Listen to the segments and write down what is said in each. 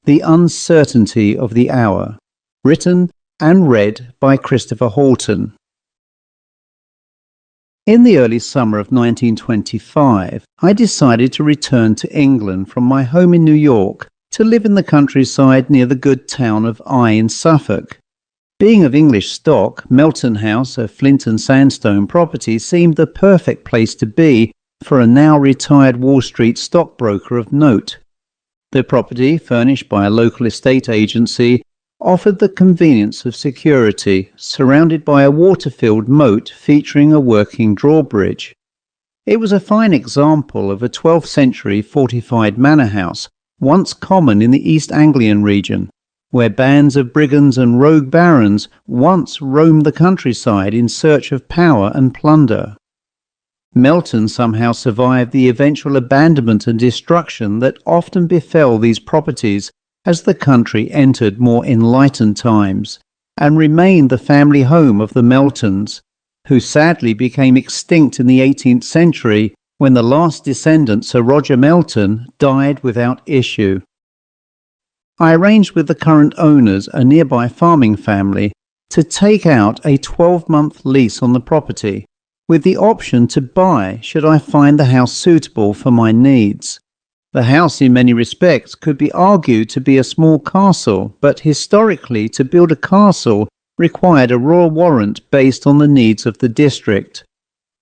The Uncertainty of the Hour, written and read by Christopher Halton. In the early summer of 1925, I decided to return to England from my home in New York to live in the countryside near the good town of in Suffolk. Being of English stock, Melton House, a flint and sandstone property, seemed the perfect place to be for a now retired Wall Street stockbroker of note. The property, furnished by a local estate agency, offered the convenience of security, surrounded by a water-filled moat featuring a working drawbridge. It was a fine example of a 12th century fortified manor house, once common in the East Anglian region, where bands of brigands and rogue barons once roamed the countryside in search of power and plunder. Melton somehow survived the eventual abandonment and destruction that often befell these properties as the country entered more enlightened times, and remained the family home of the Meltons, who sadly became extinct in the 18th century when the last descendant, Sir Roger Melton, died without issue. I arranged with the current owners, a nearby farming family, to take out a 12-month lease on the property, with the option to buy should I find the house suitable for my needs. The house in many respects could be argued to be a small castle, but historically to build a castle required a royal warrant based on the needs of the district.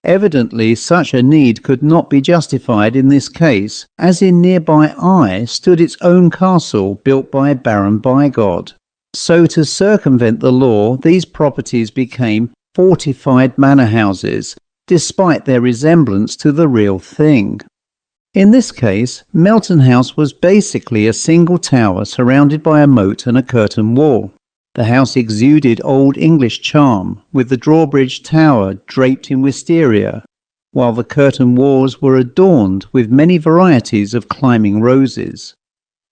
Evidently such a need could not be justified in this case, as in nearby stood its own castle built by Baron Bygod. So to circumvent the law, these properties became fortified manor houses, despite their resemblance to the real thing. In this case, Melton House was basically a single tower surrounded by a moat and a curtain wall. The house exuded Old English charm, with the drawbridge tower draped in wisteria, while the curtain walls were adorned with many varieties of climbing roses.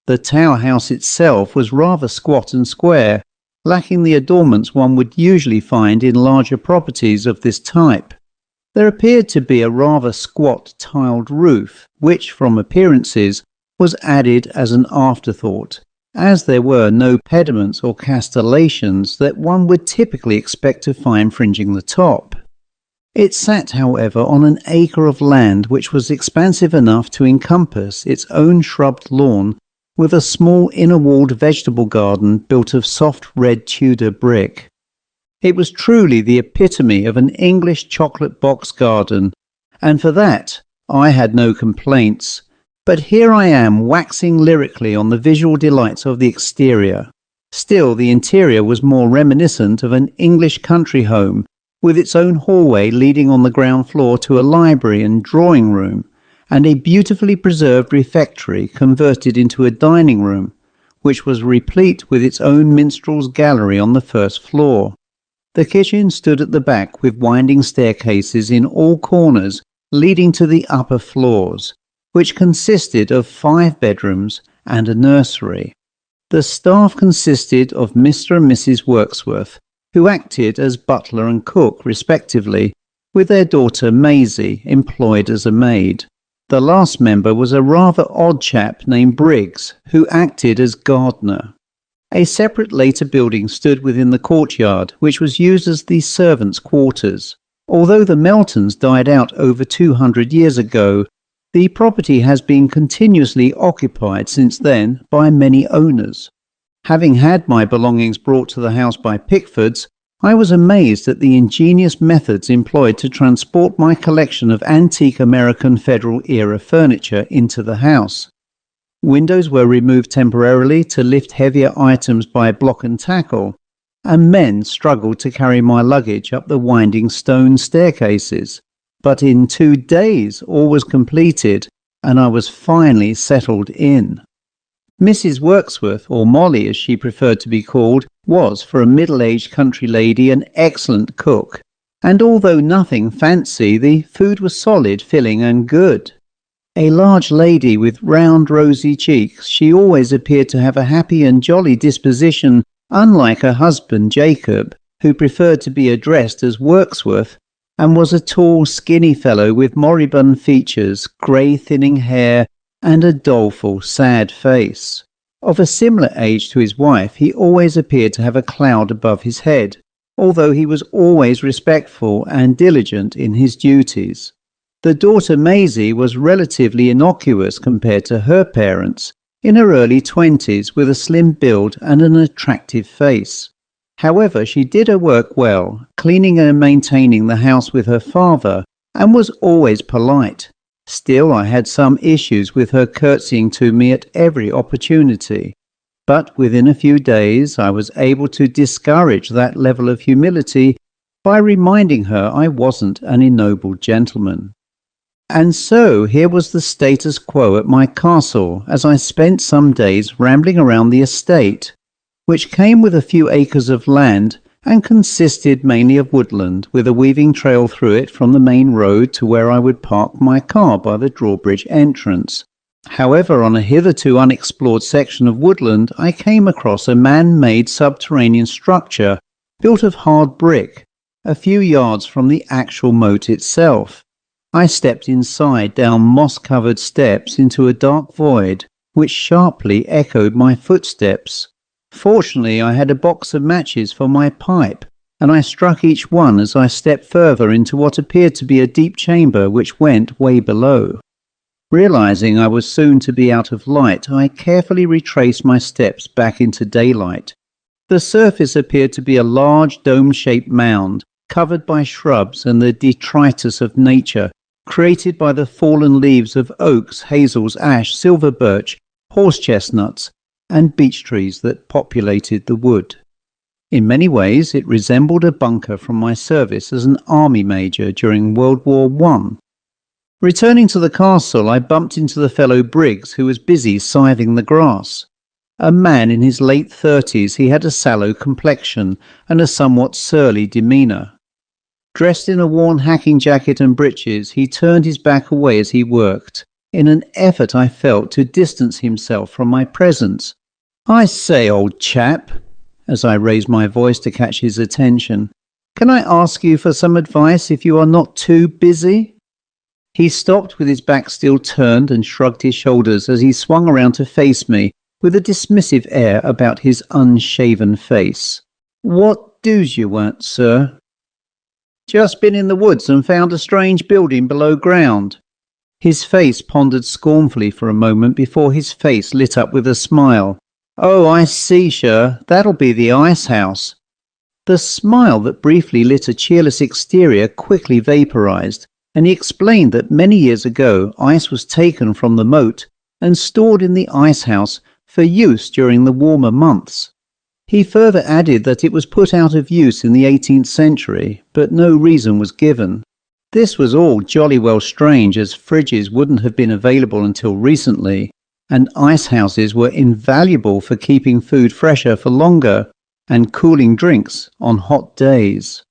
The tower house itself was rather squat and square, lacking the adornments one would usually find in larger properties of this type. There appeared to be a rather squat tiled roof, which, from appearances, was added as an afterthought, as there were no pediments or castellations that one would typically expect to find fringing the top. It sat, however, on an acre of land which was expansive enough to encompass its own shrubbed lawn, with a small inner-walled vegetable garden built of soft red Tudor brick. It was truly the epitome of an English chocolate box garden, and for that I had no complaints. But here I am waxing lyrically on the visual delights of the exterior. Still, the interior was more reminiscent of an English country home, with its own hallway leading on the ground floor to a library and drawing room, and a beautifully preserved refectory converted into a dining room, which was replete with its own minstrel's gallery on the first floor. The kitchen stood at the back with winding staircases in all corners leading to the upper floors, which consisted of 5 bedrooms and a nursery. The staff consisted of Mr. and Mrs. Worksworth, who acted as butler and cook respectively, with their daughter Maisie employed as a maid. The last member was a rather odd chap named Briggs, who acted as gardener. A separate later building stood within the courtyard, which was used as the servants' quarters. Although the Meltons died out over 200 years ago, the property has been continuously occupied since then by many owners. Having had my belongings brought to the house by Pickfords, I was amazed at the ingenious methods employed to transport my collection of antique American Federal-era furniture into the house. Windows were removed temporarily to lift heavier items by block and tackle, and men struggled to carry my luggage up the winding stone staircases. But in 2 days all was completed, and I was finally settled in. Mrs. Worksworth, or Molly as she preferred to be called, was, for a middle-aged country lady, an excellent cook, and although nothing fancy, the food was solid, filling and good. A large lady with round rosy cheeks, she always appeared to have a happy and jolly disposition, unlike her husband Jacob, who preferred to be addressed as Worksworth, and was a tall, skinny fellow with moribund features, grey thinning hair, and a doleful, sad face. Of a similar age to his wife, he always appeared to have a cloud above his head, although he was always respectful and diligent in his duties. The daughter Maisie was relatively innocuous compared to her parents, in her early 20s with a slim build and an attractive face. However, she did her work well, cleaning and maintaining the house with her father, and was always polite. Still, I had some issues with her curtsying to me at every opportunity. But within a few days, I was able to discourage that level of humility by reminding her I wasn't an ennobled gentleman. And so here was the status quo at my castle as I spent some days rambling around the estate, which came with a few acres of land and consisted mainly of woodland, with a weaving trail through it from the main road to where I would park my car by the drawbridge entrance. However, on a hitherto unexplored section of woodland, I came across a man-made subterranean structure built of hard brick, a few yards from the actual moat itself. I stepped inside down moss-covered steps into a dark void, which sharply echoed my footsteps. Fortunately, I had a box of matches for my pipe, and I struck each one as I stepped further into what appeared to be a deep chamber which went way below. Realizing I was soon to be out of light, I carefully retraced my steps back into daylight. The surface appeared to be a large dome-shaped mound, covered by shrubs and the detritus of nature, created by the fallen leaves of oaks, hazels, ash, silver birch, horse chestnuts, and beech trees that populated the wood. In many ways, it resembled a bunker from my service as an army major during World War I. Returning to the castle, I bumped into the fellow Briggs, who was busy scything the grass. A man in his late 30s, he had a sallow complexion and a somewhat surly demeanour. Dressed in a worn hacking jacket and breeches, he turned his back away as he worked, in an effort I felt to distance himself from my presence. "I say, old chap," as I raised my voice to catch his attention, "can I ask you for some advice if you are not too busy?" He stopped with his back still turned and shrugged his shoulders as he swung around to face me with a dismissive air about his unshaven face. "What do's you want, sir?" "Just been in the woods and found a strange building below ground." His face pondered scornfully for a moment before his face lit up with a smile. "Oh, I see, sir. That'll be the ice house." The smile that briefly lit a cheerless exterior quickly vaporized, and he explained that many years ago ice was taken from the moat and stored in the ice house for use during the warmer months. He further added that it was put out of use in the 18th century, but no reason was given. This was all jolly well strange, as fridges wouldn't have been available until recently, and ice houses were invaluable for keeping food fresher for longer and cooling drinks on hot days.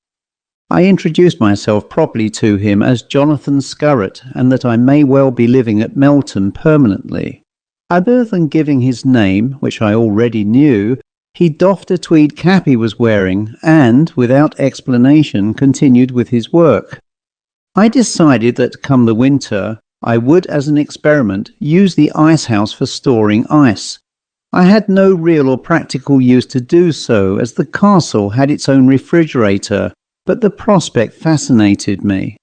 I introduced myself properly to him as Jonathan Scurrat, and that I may well be living at Melton permanently. Other than giving his name, which I already knew, he doffed a tweed cap he was wearing and, without explanation, continued with his work. I decided that come the winter, I would, as an experiment, use the ice house for storing ice. I had no real or practical use to do so, as the castle had its own refrigerator, but the prospect fascinated me.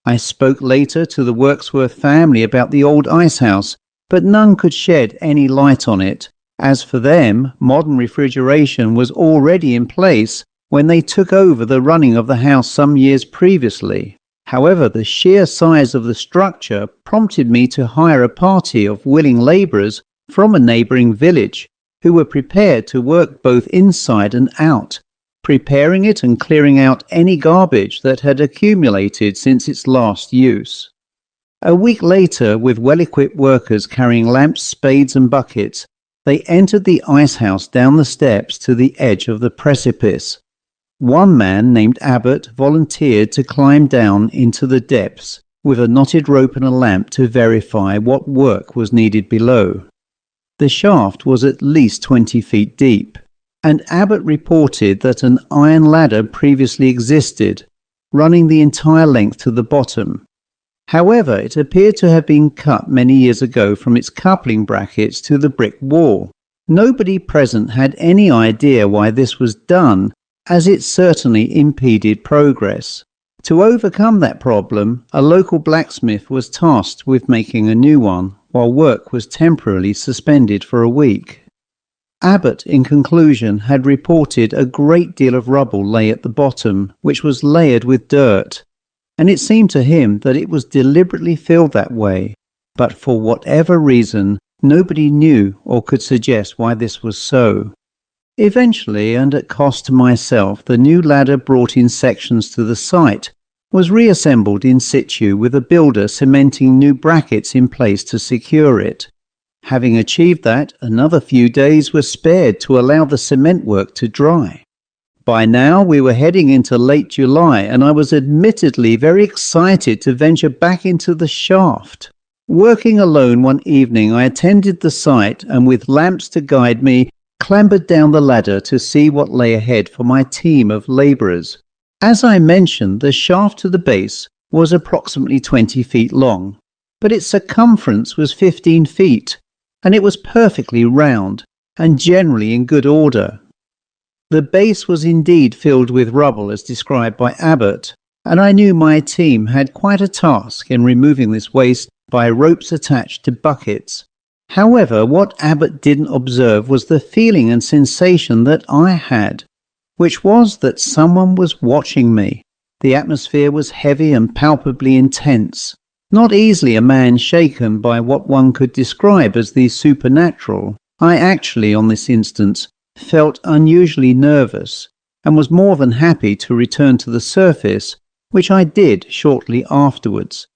I spoke later to the Worksworth family about the old ice house, but none could shed any light on it. As for them, modern refrigeration was already in place when they took over the running of the house some years previously. However, the sheer size of the structure prompted me to hire a party of willing labourers from a neighbouring village, who were prepared to work both inside and out, preparing it and clearing out any garbage that had accumulated since its last use. A week later, with well-equipped workers carrying lamps, spades and buckets, they entered the ice house down the steps to the edge of the precipice. One man named Abbott volunteered to climb down into the depths with a knotted rope and a lamp to verify what work was needed below. The shaft was at least 20 feet deep, and Abbott reported that an iron ladder previously existed, running the entire length to the bottom. However, it appeared to have been cut many years ago from its coupling brackets to the brick wall, Nobody present had any idea why this was done, as it certainly impeded progress. To overcome that problem, a local blacksmith was tasked with making a new one, while work was temporarily suspended for a week. Abbott, in conclusion, had reported a great deal of rubble lay at the bottom, which was layered with dirt, and it seemed to him that it was deliberately filled that way, but for whatever reason, nobody knew or could suggest why this was so. Eventually, and at cost to myself, the new ladder brought in sections to the site was reassembled in situ with a builder cementing new brackets in place to secure it. Having achieved that, another few days were spared to allow the cement work to dry. By now we were heading into late July, and I was admittedly very excited to venture back into the shaft. Working alone one evening, I attended the site and with lamps to guide me, clambered down the ladder to see what lay ahead for my team of labourers. As I mentioned, the shaft to the base was approximately 20 feet long, but its circumference was 15 feet, and it was perfectly round and generally in good order. The base was indeed filled with rubble as described by Abbott, and I knew my team had quite a task in removing this waste by ropes attached to buckets. However, what Abbott didn't observe was the feeling and sensation that I had, which was that someone was watching me. The atmosphere was heavy and palpably intense, not easily a man shaken by what one could describe as the supernatural. I actually, on this instance, felt unusually nervous, and was more than happy to return to the surface, which I did shortly afterwards.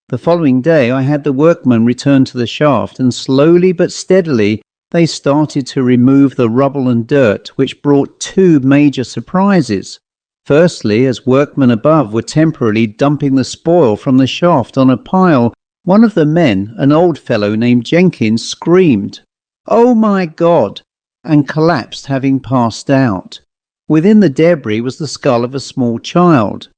The following day I had the workmen return to the shaft, and slowly but steadily they started to remove the rubble and dirt, which brought two major surprises. Firstly, as workmen above were temporarily dumping the spoil from the shaft on a pile, one of the men, an old fellow named Jenkins, screamed, "Oh my God!" and collapsed, having passed out. Within the debris was the skull of a small child.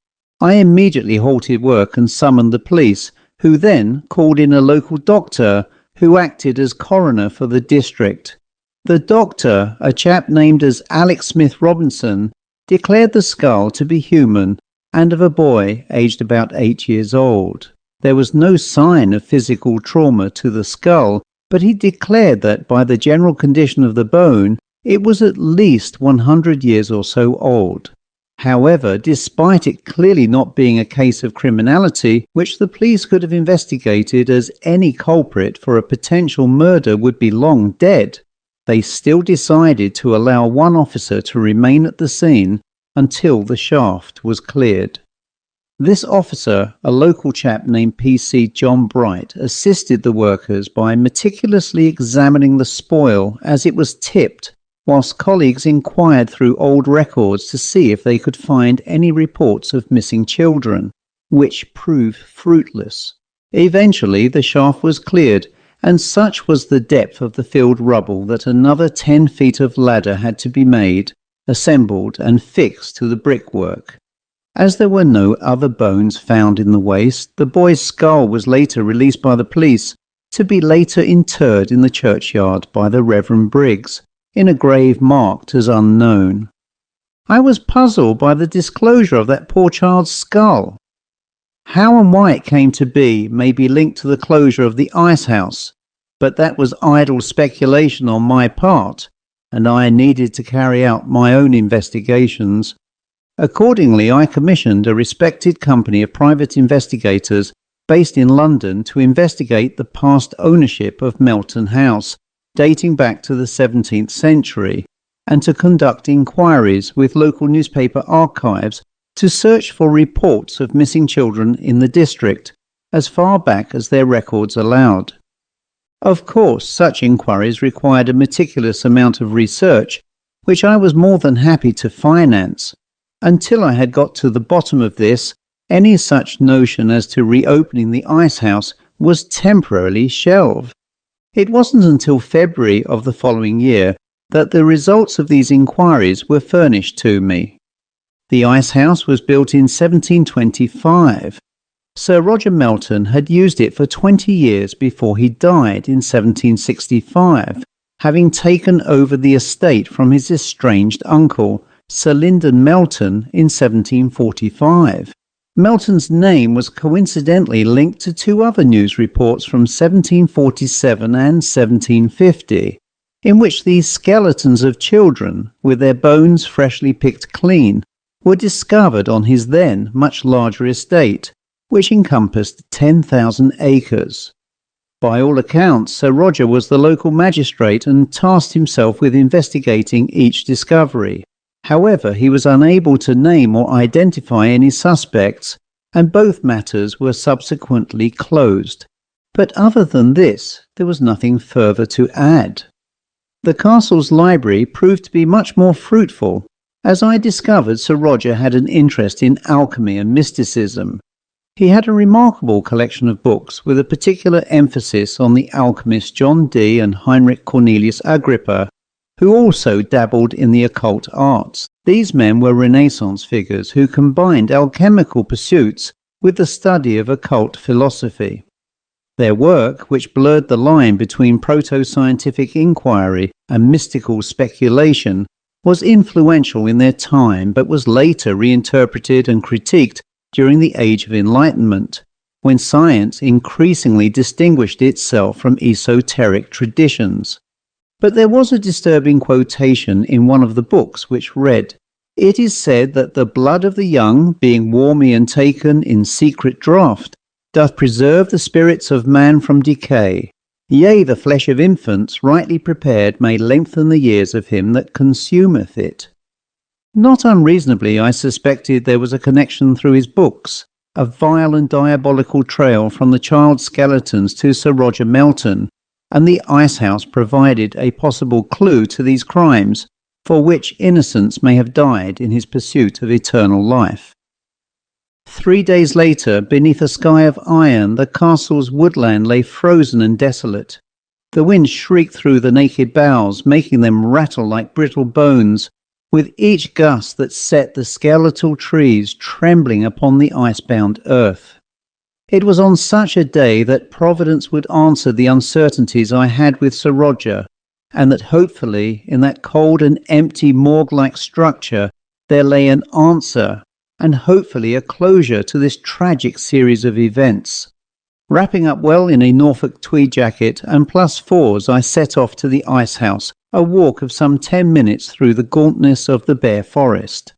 I immediately halted work and summoned the police, who then called in a local doctor who acted as coroner for the district. The doctor, a chap named as Alex Smith Robinson, declared the skull to be human and of a boy aged about 8 years old. There was no sign of physical trauma to the skull, but he declared that by the general condition of the bone, it was at least 100 years or so old. However, despite it clearly not being a case of criminality, which the police could have investigated as any culprit for a potential murder would be long dead, they still decided to allow one officer to remain at the scene until the shaft was cleared. This officer, a local chap named PC John Bright, assisted the workers by meticulously examining the spoil as it was tipped, whilst colleagues inquired through old records to see if they could find any reports of missing children, which proved fruitless. Eventually the shaft was cleared, and such was the depth of the filled rubble that another 10 feet of ladder had to be made, assembled and fixed to the brickwork. As there were no other bones found in the waste, the boy's skull was later released by the police to be later interred in the churchyard by the Reverend Briggs, in a grave marked as unknown. I was puzzled by the disclosure of that poor child's skull. How and why it came to be may be linked to the closure of the ice house, but that was idle speculation on my part, and I needed to carry out my own investigations. Accordingly, I commissioned a respected company of private investigators based in London to investigate the past ownership of Melton House, dating back to the 17th century, and to conduct inquiries with local newspaper archives to search for reports of missing children in the district, as far back as their records allowed. Of course, such inquiries required a meticulous amount of research, which I was more than happy to finance. Until I had got to the bottom of this, any such notion as to reopening the ice house was temporarily shelved. It wasn't until February of the following year that the results of these inquiries were furnished to me. The ice house was built in 1725. Sir Roger Melton had used it for 20 years before he died in 1765, having taken over the estate from his estranged uncle, Sir Lyndon Melton, in 1745. Melton's name was coincidentally linked to two other news reports from 1747 and 1750, in which these skeletons of children, with their bones freshly picked clean, were discovered on his then much larger estate, which encompassed 10,000 acres. By all accounts, Sir Roger was the local magistrate and tasked himself with investigating each discovery. However, he was unable to name or identify any suspects, and both matters were subsequently closed. But other than this, there was nothing further to add. The castle's library proved to be much more fruitful, as I discovered Sir Roger had an interest in alchemy and mysticism. He had a remarkable collection of books with a particular emphasis on the alchemists John Dee and Heinrich Cornelius Agrippa, who also dabbled in the occult arts. These men were Renaissance figures who combined alchemical pursuits with the study of occult philosophy. Their work, which blurred the line between proto-scientific inquiry and mystical speculation, was influential in their time but was later reinterpreted and critiqued during the Age of Enlightenment, when science increasingly distinguished itself from esoteric traditions. But there was a disturbing quotation in one of the books which read, "It is said that the blood of the young, being warmly and taken in secret draught, doth preserve the spirits of man from decay. Yea, the flesh of infants, rightly prepared, may lengthen the years of him that consumeth it." Not unreasonably, I suspected there was a connection through his books, a vile and diabolical trail from the child skeletons to Sir Roger Melton, and the icehouse provided a possible clue to these crimes, for which innocents may have died in his pursuit of eternal life. 3 days later, beneath a sky of iron, the castle's woodland lay frozen and desolate. The wind shrieked through the naked boughs, making them rattle like brittle bones, with each gust that set the skeletal trees trembling upon the icebound earth. It was on such a day that Providence would answer the uncertainties I had with Sir Roger, and that hopefully in that cold and empty morgue-like structure there lay an answer, and hopefully a closure to this tragic series of events. Wrapping up well in a Norfolk tweed jacket and +4s, I set off to the icehouse, a walk of some 10 minutes through the gauntness of the bare forest.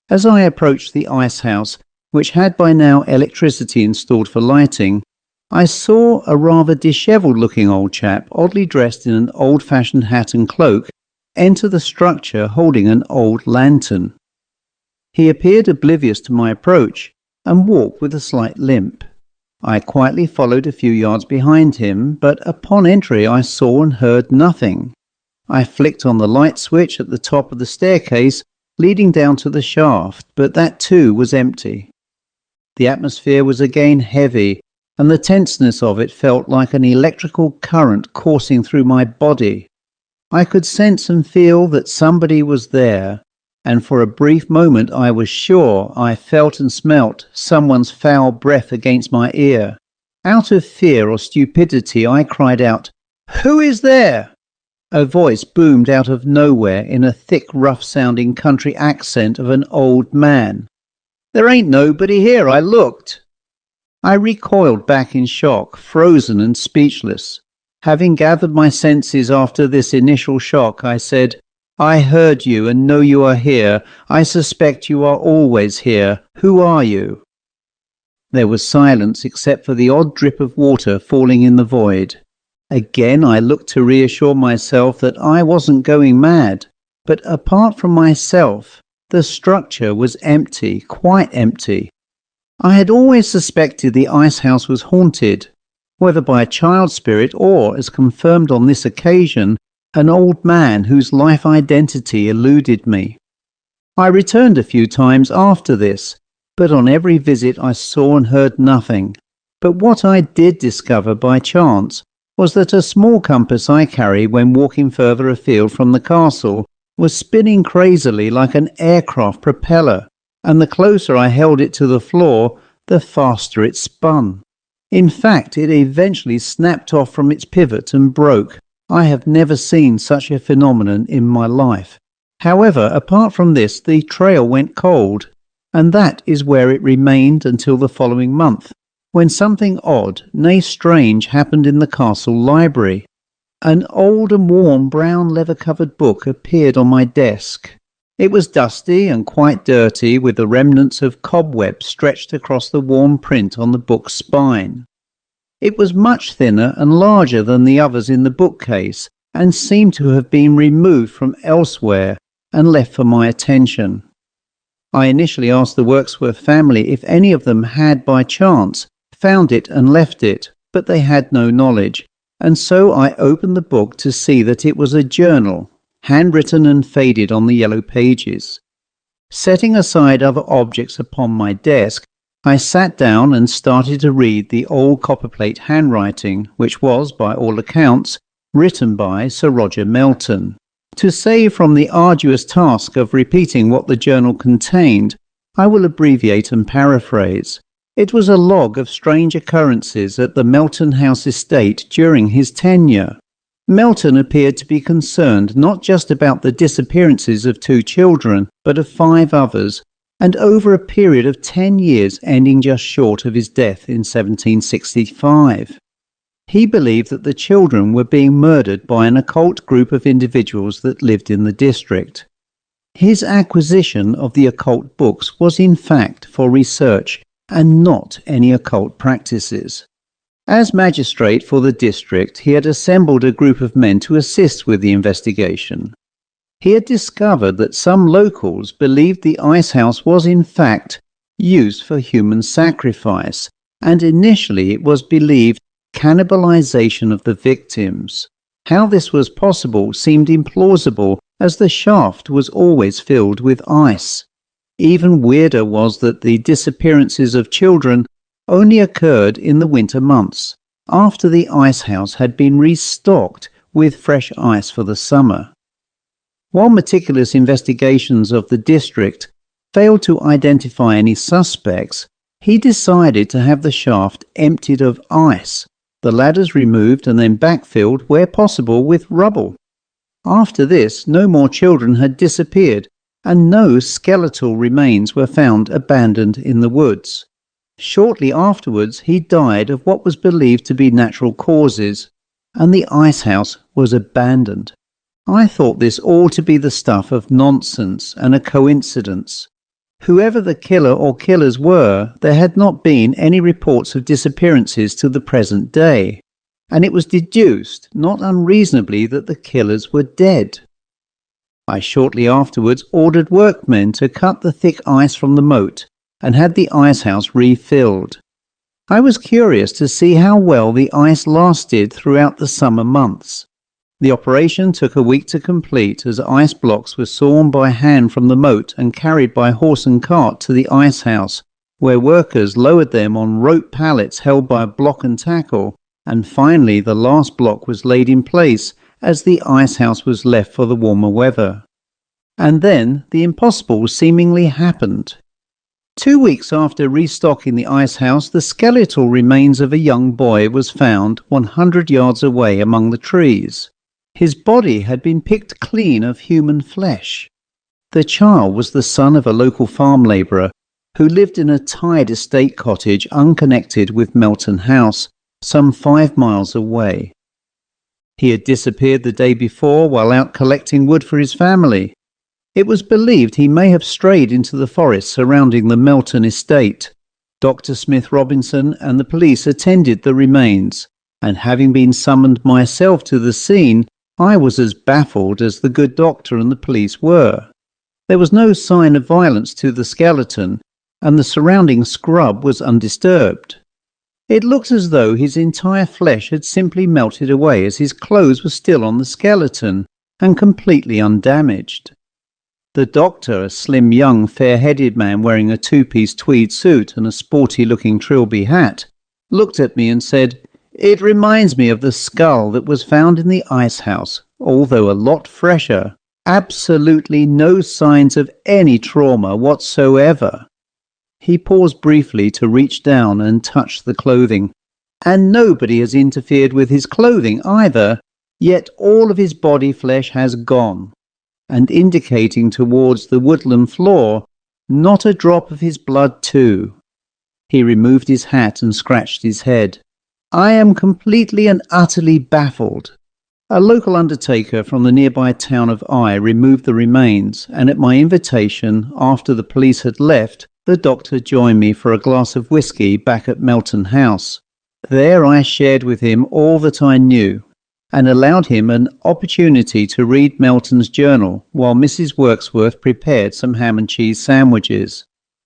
As I approached the icehouse, which had by now electricity installed for lighting, I saw a rather dishevelled-looking old chap, oddly dressed in an old-fashioned hat and cloak, enter the structure holding an old lantern. He appeared oblivious to my approach, and walked with a slight limp. I quietly followed a few yards behind him, but upon entry I saw and heard nothing. I flicked on the light switch at the top of the staircase leading down to the shaft, but that too was empty. The atmosphere was again heavy, and the tenseness of it felt like an electrical current coursing through my body. I could sense and feel that somebody was there, and for a brief moment I was sure I felt and smelt someone's foul breath against my ear. Out of fear or stupidity I cried out, "Who is there?" A voice boomed out of nowhere in a thick, rough-sounding country accent of an old man. "There ain't nobody here, I looked." I recoiled back in shock, frozen and speechless. Having gathered my senses after this initial shock, I said, "I heard you and know you are here. I suspect you are always here. Who are you?" There was silence except for the odd drip of water falling in the void. Again I looked to reassure myself that I wasn't going mad, but apart from myself, the structure was empty, quite empty. I had always suspected the icehouse was haunted, whether by a child spirit or, as confirmed on this occasion, an old man whose life identity eluded me. I returned a few times after this, but on every visit I saw and heard nothing. But what I did discover by chance was that a small compass I carry when walking further afield from the castle was spinning crazily like an aircraft propeller, and the closer I held it to the floor, the faster it spun. In fact, it eventually snapped off from its pivot and broke, I have never seen such a phenomenon in my life. However, apart from this, the trail went cold, and that is where it remained until the following month, when something odd, nay strange, happened in the castle library. An old and worn brown leather-covered book appeared on my desk. It was dusty and quite dirty, with the remnants of cobweb stretched across the worn print on the book's spine. It was much thinner and larger than the others in the bookcase, and seemed to have been removed from elsewhere and left for my attention. I initially asked the Worksworth family if any of them had by chance found it and left it, but they had no knowledge, and so I opened the book to see that it was a journal, handwritten and faded on the yellow pages. Setting aside other objects upon my desk, I sat down and started to read the old copperplate handwriting, which was, by all accounts, written by Sir Roger Melton. To save from the arduous task of repeating what the journal contained, I will abbreviate and paraphrase. It was a log of strange occurrences at the Melton House estate during his tenure. Melton appeared to be concerned not just about the disappearances of 2 children, but of 5 others, and over a period of 10 years ending just short of his death in 1765. He believed that the children were being murdered by an occult group of individuals that lived in the district. His acquisition of the occult books was in fact for research and not any occult practices. As magistrate for the district, he had assembled a group of men to assist with the investigation. He had discovered that some locals believed the ice house was in fact used for human sacrifice, and initially it was believed cannibalization of the victims. How this was possible seemed implausible, as the shaft was always filled with ice. Even weirder was that the disappearances of children only occurred in the winter months, after the ice house had been restocked with fresh ice for the summer. While meticulous investigations of the district failed to identify any suspects, he decided to have the shaft emptied of ice, the ladders removed and then backfilled where possible with rubble. After this, no more children had disappeared, and no skeletal remains were found abandoned in the woods. Shortly afterwards, he died of what was believed to be natural causes, and the ice house was abandoned. I thought this all to be the stuff of nonsense and a coincidence. Whoever the killer or killers were, there had not been any reports of disappearances to the present day, and it was deduced, not unreasonably, that the killers were dead. I shortly afterwards ordered workmen to cut the thick ice from the moat, and had the ice house refilled. I was curious to see how well the ice lasted throughout the summer months. The operation took a week to complete, as ice blocks were sawn by hand from the moat and carried by horse and cart to the ice house, where workers lowered them on rope pallets held by a block and tackle, and finally the last block was laid in place as the ice house was left for the warmer weather. And then the impossible seemingly happened. 2 weeks after restocking the ice house, the skeletal remains of a young boy was found 100 yards away among the trees. His body had been picked clean of human flesh. The child was the son of a local farm labourer who lived in a tied estate cottage unconnected with Melton House, some 5 miles away. He had disappeared the day before while out collecting wood for his family. It was believed he may have strayed into the forest surrounding the Melton estate. Dr. Smith Robinson and the police attended the remains, and having been summoned myself to the scene, I was as baffled as the good doctor and the police were. There was no sign of violence to the skeleton, and the surrounding scrub was undisturbed. It looked as though his entire flesh had simply melted away, as his clothes were still on the skeleton and completely undamaged. The doctor, a slim young fair-headed man wearing a 2-piece tweed suit and a sporty-looking trilby hat, looked at me and said, "It reminds me of the skull that was found in the ice house, although a lot fresher. Absolutely no signs of any trauma whatsoever." He paused briefly to reach down and touch the clothing. "And nobody has interfered with his clothing either. yet all of his body flesh has gone, and indicating towards the woodland floor, not a drop of his blood too. He removed his hat and scratched his head. I am completely and utterly baffled. A local undertaker from the nearby town of Eye removed the remains, and at my invitation, after the police had left, the doctor joined me for a glass of whisky back at Melton House. There I shared with him all that I knew, and allowed him an opportunity to read Melton's journal while Mrs. Worksworth prepared some ham and cheese sandwiches.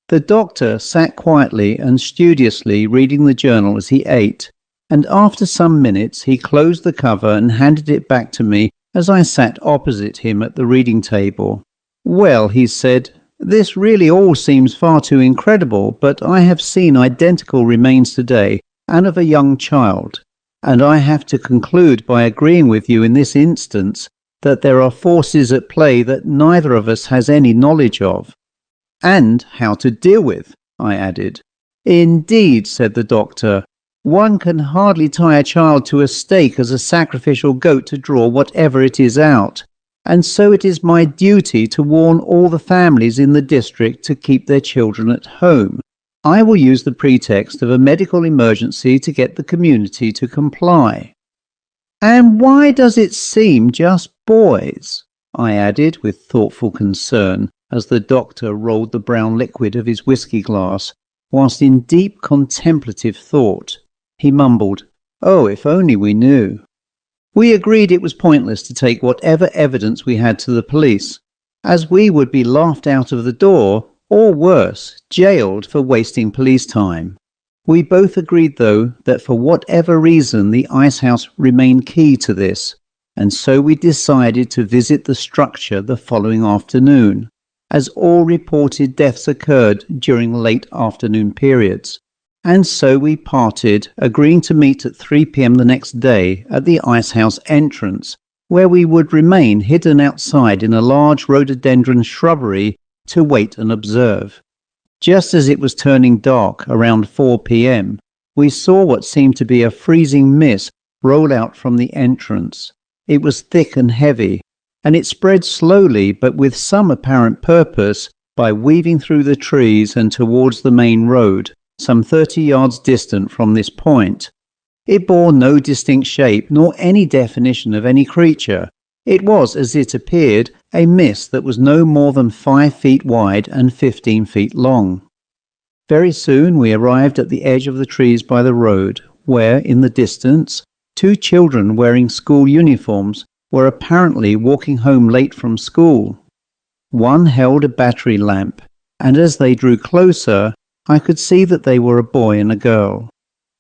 The doctor sat quietly and studiously reading the journal as he ate, and after some minutes he closed the cover and handed it back to me as I sat opposite him at the reading table. Well, he said, this really all seems far too incredible, but I have seen identical remains today, and of a young child, and I have to conclude by agreeing with you in this instance that there are forces at play that neither of us has any knowledge of. And how to deal with, I added. Indeed, said the doctor, one can hardly tie a child to a stake as a sacrificial goat to draw whatever it is out, and so it is my duty to warn all the families in the district to keep their children at home. I will use the pretext of a medical emergency to get the community to comply. And why does it seem just boys? I added with thoughtful concern, as the doctor rolled the brown liquid of his whisky glass, whilst in deep contemplative thought. He mumbled, "Oh, if only we knew." We agreed it was pointless to take whatever evidence we had to the police, as we would be laughed out of the door, or worse, jailed for wasting police time. We both agreed, though, that for whatever reason the icehouse remained key to this, and so we decided to visit the structure the following afternoon, as all reported deaths occurred during late afternoon periods. And so we parted, agreeing to meet at 3 p.m. the next day at the icehouse entrance, where we would remain hidden outside in a large rhododendron shrubbery to wait and observe. Just as it was turning dark around 4 p.m, we saw what seemed to be a freezing mist roll out from the entrance. It was thick and heavy, and it spread slowly but with some apparent purpose by weaving through the trees and towards the main road, some 30 yards distant from this point. It bore no distinct shape nor any definition of any creature. It was, as it appeared, a mist that was no more than 5 feet wide and 15 feet long. Very soon we arrived at the edge of the trees by the road, where, in the distance, 2 children wearing school uniforms were apparently walking home late from school. One held a battery lamp, and as they drew closer, I could see that they were a boy and a girl.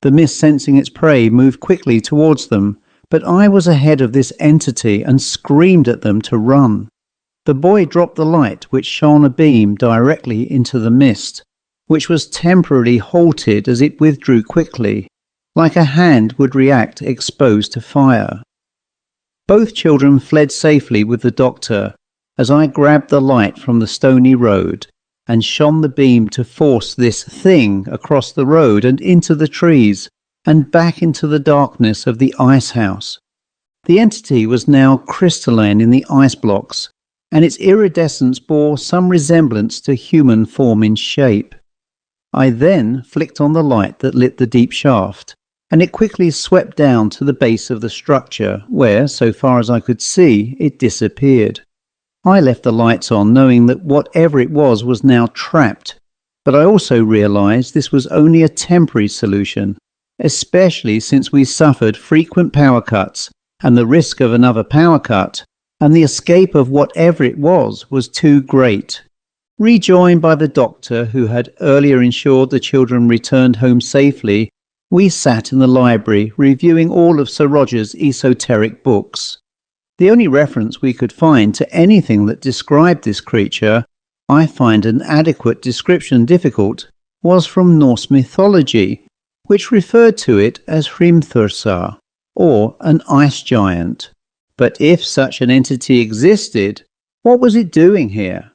The mist, sensing its prey, moved quickly towards them, but I was ahead of this entity and screamed at them to run. The boy dropped the light, which shone a beam directly into the mist, which was temporarily halted as it withdrew quickly, like a hand would react exposed to fire. Both children fled safely with the doctor, as I grabbed the light from the stony road and shone the beam to force this thing across the road and into the trees and back into the darkness of the icehouse. The entity was now crystalline in the ice blocks, and its iridescence bore some resemblance to human form in shape. I then flicked on the light that lit the deep shaft, and it quickly swept down to the base of the structure, where, so far as I could see, it disappeared. I left the lights on, knowing that whatever it was now trapped, but I also realized this was only a temporary solution, especially since we suffered frequent power cuts, and the risk of another power cut, and the escape of whatever it was too great. Rejoined by the doctor, who had earlier ensured the children returned home safely, we sat in the library reviewing all of Sir Roger's esoteric books. The only reference we could find to anything that described this creature, I find an adequate description difficult, was from Norse mythology, which referred to it as Hrimthursar, or an ice giant. But if such an entity existed, what was it doing here?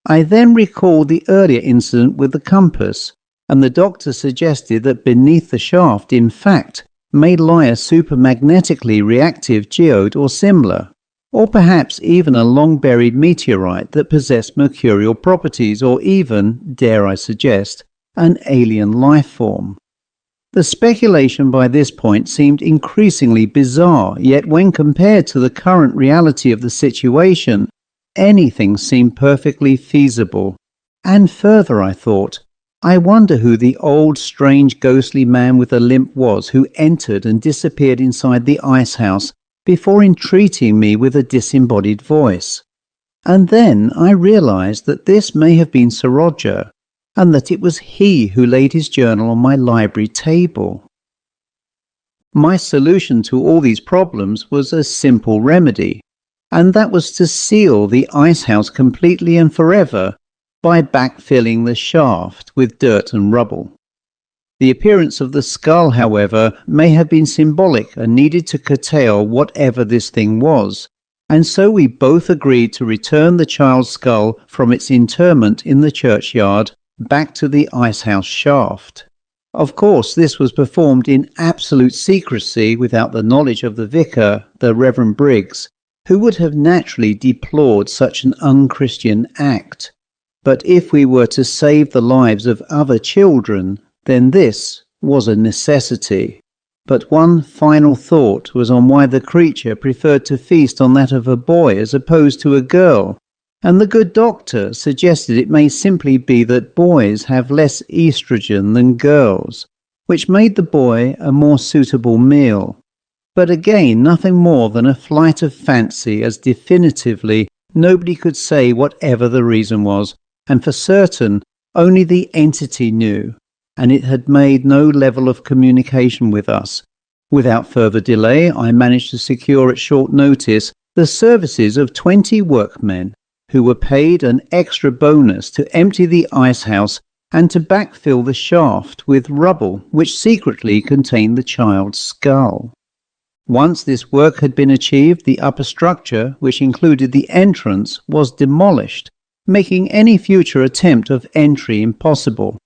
I then recalled the earlier incident with the compass, and the doctor suggested that beneath the shaft, in fact, may lie a supermagnetically reactive geode or similar, or perhaps even a long-buried meteorite that possessed mercurial properties, or even, dare I suggest, an alien life form. The speculation by this point seemed increasingly bizarre, yet when compared to the current reality of the situation, anything seemed perfectly feasible. And further, I thought, I wonder who the old, strange, ghostly man with a limp was who entered and disappeared inside the ice house before entreating me with a disembodied voice. And then I realized that this may have been Sir Roger, and that it was he who laid his journal on my library table. My solution to all these problems was a simple remedy, and that was to seal the ice house completely and forever by backfilling the shaft with dirt and rubble. The appearance of the skull, however, may have been symbolic and needed to curtail whatever this thing was, and so we both agreed to return the child's skull from its interment in the churchyard back to the icehouse shaft. Of course, this was performed in absolute secrecy without the knowledge of the vicar, the Reverend Briggs, who would have naturally deplored such an unchristian act. But if we were to save the lives of other children, then this was a necessity. But one final thought was on why the creature preferred to feast on that of a boy as opposed to a girl, and the good doctor suggested it may simply be that boys have less estrogen than girls, which made the boy a more suitable meal. But again, nothing more than a flight of fancy, as definitively nobody could say whatever the reason was, and for certain only the entity knew, and it had made no level of communication with us. Without further delay, I managed to secure at short notice the services of 20 workmen, who were paid an extra bonus to empty the icehouse and to backfill the shaft with rubble which secretly contained the child's skull. Once this work had been achieved, the upper structure, which included the entrance, was demolished, making any future attempt of entry impossible.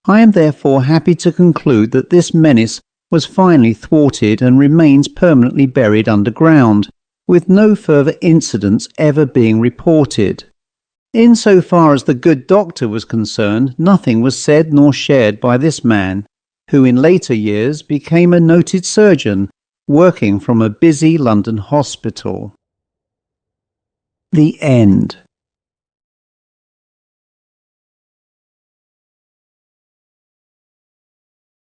I am therefore happy to conclude that this menace was finally thwarted and remains permanently buried underground, with no further incidents ever being reported. Insofar as the good doctor was concerned, nothing was said nor shared by this man, who in later years became a noted surgeon, working from a busy London hospital. The end.